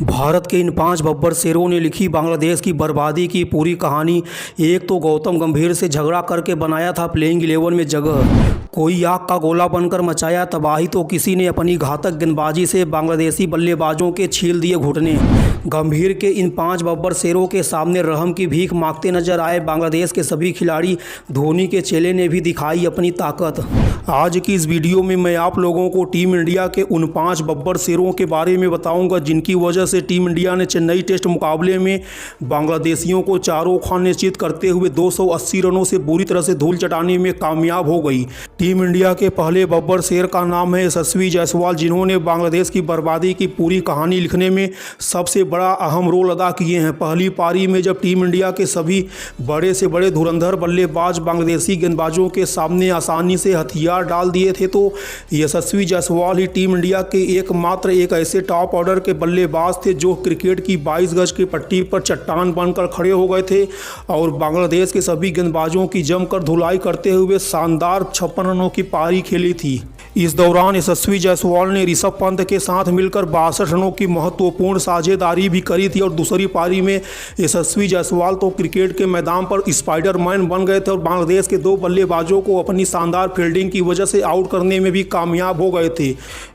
भारत के इन 5 बब्बर शेरों ने लिखी बांग्लादेश की बर्बादी की पूरी कहानी। एक तो गौतम गंभीर से झगड़ा करके बनाया था प्लेइंग 11 में जगह, कोई आग का गोला बनकर मचाया तबाही, तो किसी ने अपनी घातक गेंदबाजी से बांग्लादेशी बल्लेबाजों के छील दिए घुटने। गंभीर के इन 5 बब्बर शेरों के सामने रहम की भीख मांगते नजर आए बांग्लादेश के सभी खिलाड़ी। धोनी के चेले ने भी दिखाई अपनी ताकत। आज की इस वीडियो में मैं आप लोगों को टीम इंडिया के उन 5 बब्बर शेरों के बारे में बताऊंगा जिनकी वजह से टीम इंडिया ने चेन्नई टेस्ट मुकाबले में बांग्लादेशियों को चारों खान निश्चित करते हुए 280 रनों से बुरी तरह से धूल चटाने में कामयाब हो गई। टीम इंडिया के पहले बब्बर शेर का नाम है यशस्वी जायसवाल, जिन्होंने बांग्लादेश की बर्बादी की पूरी कहानी लिखने में सबसे बड़ा अहम रोल अदा किए हैं। पहली पारी में जब टीम इंडिया के सभी बड़े से बड़े धुरंधर बल्लेबाज बांग्लादेशी गेंदबाजों के सामने आसानी से हथियार डाल दिए थे, तो यशस्वी जायसवाल ही टीम इंडिया के एकमात्र एक ऐसे टॉप ऑर्डर के बल्लेबाज थे जो क्रिकेट की 22 गज की पट्टी पर चट्टान बनकर खड़े हो गए थे और बांग्लादेश के सभी गेंदबाजों की जमकर धुलाई करते हुए शानदार 56 रनों की पारी खेली थी। इस दौरान यशस्वी जायसवाल ने ऋषभ पंत के साथ मिलकर 62 रनों की महत्वपूर्ण साझेदारी भी करी थी और दूसरी पारी में यशस्वी जायसवाल तो क्रिकेट के मैदान पर स्पाइडरमैन बन गए थे और बांग्लादेश के 2 बल्लेबाजों को अपनी शानदार फील्डिंग की वजह से आउट करने में भी कामयाब हो गए थे।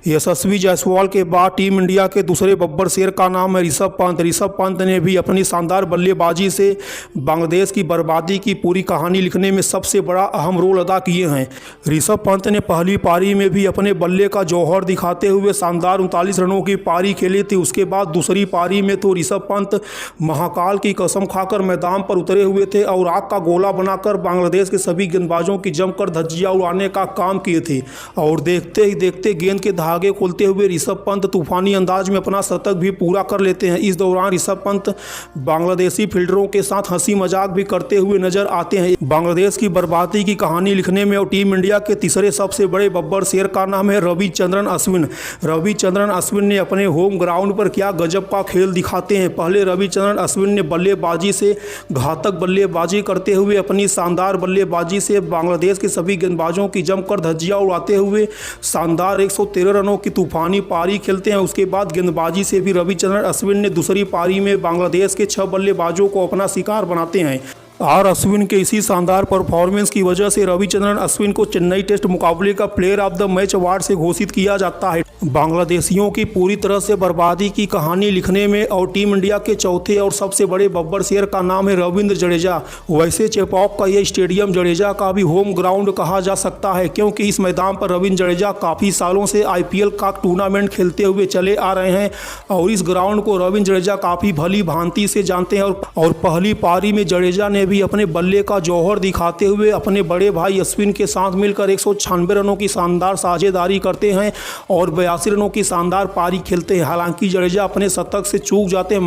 यशस्वी जायसवाल के बाद टीम इंडिया के दूसरे बब्बर शेर का नाम है ऋषभ पंत। ऋषभ पंत ने भी अपनी शानदार बल्लेबाजी से बांग्लादेश की बर्बादी की पूरी कहानी लिखने में सबसे बड़ा अहम रोल अदा किए हैं। ऋषभ पंत ने पहली पारी में भी अपने बल्ले का जौहर दिखाते हुए शानदार 39 रनों की पारी खेली थी। उसके बाद दूसरी पारी में तो ऋषभ पंत महाकाल की कसम खाकर मैदान पर उतरे हुए थे और आग का गोला बनाकर बांग्लादेश के सभी गेंदबाजों की जमकर धज्जियां उड़ाने का काम किए थे और देखते ही देखते गेंद के धागे खोलते हुए ऋषभ पंत तूफानी अंदाज में अपना शतक भी पूरा कर लेते हैं। इस दौरान ऋषभ पंत बांग्लादेशी फील्डरों के साथ हंसी मजाक भी करते हुए नजर आते हैं। बांग्लादेश की बर्बादी की कहानी लिखने में और टीम इंडिया के तीसरे सबसे बड़े बब्बर शेर का नाम है रविचंद्रन अश्विन। रविचंद्रन अश्विन ने अपने होम ग्राउंड पर क्या गजब का खेल दिखाते हैं। पहले रविचंद्रन अश्विन ने बल्लेबाजी से घातक बल्लेबाजी करते हुए अपनी शानदार बल्लेबाजी से बांग्लादेश के सभी गेंदबाजों की जमकर धज्जियां उड़ाते हुए शानदार 113 रनों की तूफानी पारी खेलते हैं। उसके बाद गेंदबाजी से भी रविचंद्रन अश्विन ने दूसरी पारी में बांग्लादेश के 6 बल्लेबाजों को अपना शिकार बनाते हैं। अश्विन के इसी शानदार परफॉर्मेंस की वजह से रविचंद्रन अश्विन को चेन्नई टेस्ट मुकाबले का player of the match award से घोषित किया जाता है। बांग्लादेशियों की पूरी तरह से बर्बादी की कहानी लिखने में और टीम इंडिया के चौथे और सबसे बड़े बब्बर शेर का नाम है रविंद्र जडेजा। वैसे चेपॉक का यह स्टेडियम जडेजा का भी होम ग्राउंड कहा जा सकता है, क्योंकि इस मैदान पर रविंद्र जडेजा काफ़ी सालों से IPL का टूर्नामेंट खेलते हुए चले आ रहे हैं और इस ग्राउंड को रविंद्र जडेजा काफ़ी भली भांति से जानते हैं। और पहली पारी में जडेजा ने भी अपने बल्ले का जौहर दिखाते हुए अपने बड़े भाई अश्विन के साथ मिलकर 196 रनों की शानदार साझेदारी करते हैं और 82 रनों की शानदार पारी खेलते हैं। हालांकि जडेजा अपने शतक से चूक जाते हैं,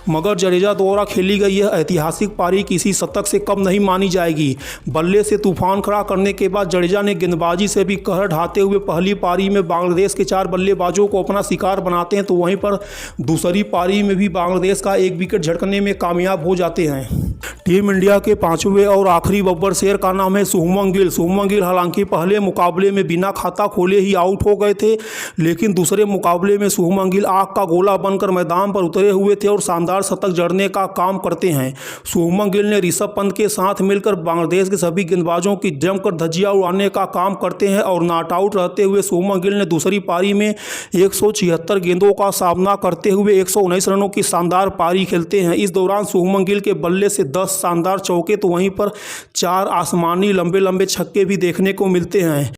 मगर जडेजा द्वारा खेली गई यह ऐतिहासिक पारी किसी शतक से कम नहीं मानी जाएगी। बल्ले से तूफान खड़ा करने के बाद जडेजा ने गेंदबाजी से भी कहर ढाते हुए पहली पारी में बांग्लादेश के 4 बल्लेबाजों को अपना शिकार बनाते हैं, तो वहीं पर दूसरी पारी में भी बांग्लादेश का 1 विकेट झटकने में कामयाब हो जाते हैं। टीम इंडिया के 5वें और आखिरी बब्बर शेर का नाम है शुभमन गिल। शुभमन गिल हालांकि पहले मुकाबले में बिना खाता खोले ही आउट हो गए थे, लेकिन दूसरे मुकाबले में शुभमन गिल आग का गोला बनकर मैदान पर उतरे हुए थे और शानदार शतक जड़ने का काम करते हैं। शुभमन गिल ने ऋषभ पंत के साथ मिलकर बांग्लादेश के सभी गेंदबाजों की जमकर धज्जियां उड़ाने का काम करते हैं और नॉट आउट रहते हुए शुभमन गिल ने दूसरी पारी में 176 गेंदों का सामना करते हुए 119 रनों की शानदार पारी खेलते हैं। इस दौरान शुभमन गिल के बल्ले से 10 शानदार चौके तो वहीं पर 4 आसमानी लंबे लंबे छक्के भी देखने को मिलते हैं।